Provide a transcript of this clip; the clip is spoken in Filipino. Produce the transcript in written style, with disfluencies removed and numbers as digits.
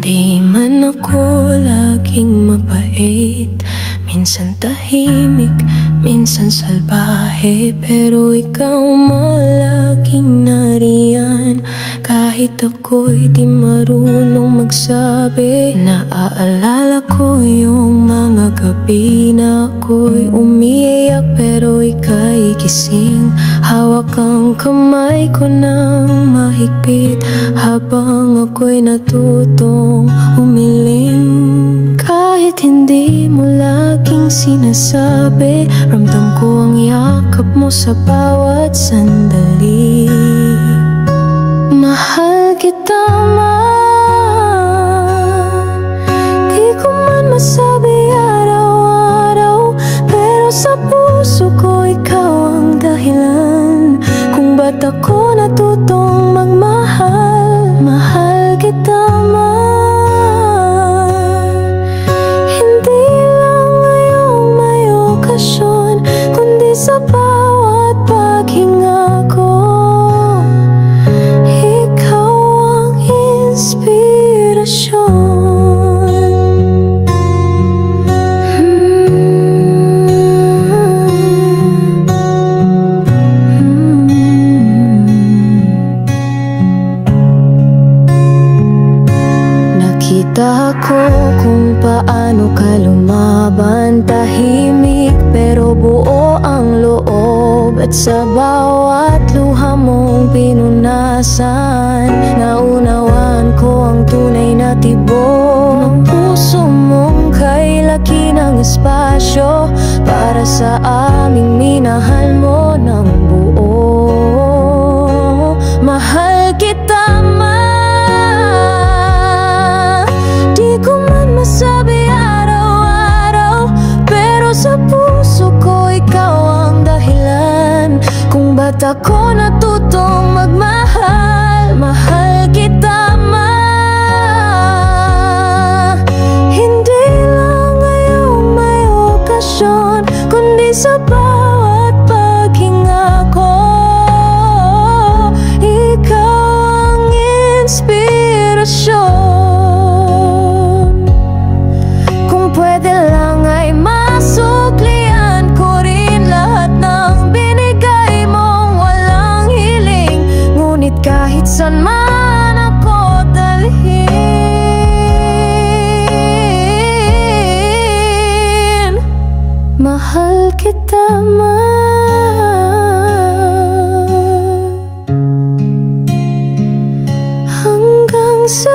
Di man ako laging mabait, minsan tahimik, minsan salbahe, pero ikaw malaging nariyan. Kahit ako'y di marunong magsabi, naaalala ko yung mga gabi na ako'y umiiyak pero ika'y gising. Hawak ang kamay ko ng mahigpit habang ako'y natutong umiling. Kahit hindi mo laging sinasabi, ramdam ko ang yakap mo sa bawat sandali. Mahal kita man, di ko man masabi araw-araw, pero sa puso ko ikaw ang dahilan kung ba't ako natutong magmahal. Mahal kita man, hindi lang ngayong may okasyon, kundi sa bawat paghinga ko. Ikaw ang inspirasyon. Nakita ko kung paano ka lumaban, tahimik pero buo ang loob. At sa bawat luha mong pinunasan, naunawaan ko ang tunay na tibok ng puso mong kay laki ng espasyo para sa aming minahal mo ng buo. Mahal kita man, di ko man masabi araw-araw, pero sa puso ko ikaw ang dahilan kung ba't ako natutong magmahal. Mahal kita man, hindi lang ngayong may okasyon, kundi sa bawat paghinga ko. Ikaw ang inspirasyon. Kung pwede lang ay masuklian ko rin lahat ng binigay mong walang hiling, ngunit kahit saan man ako dalhin, mahal kita man hanggang sa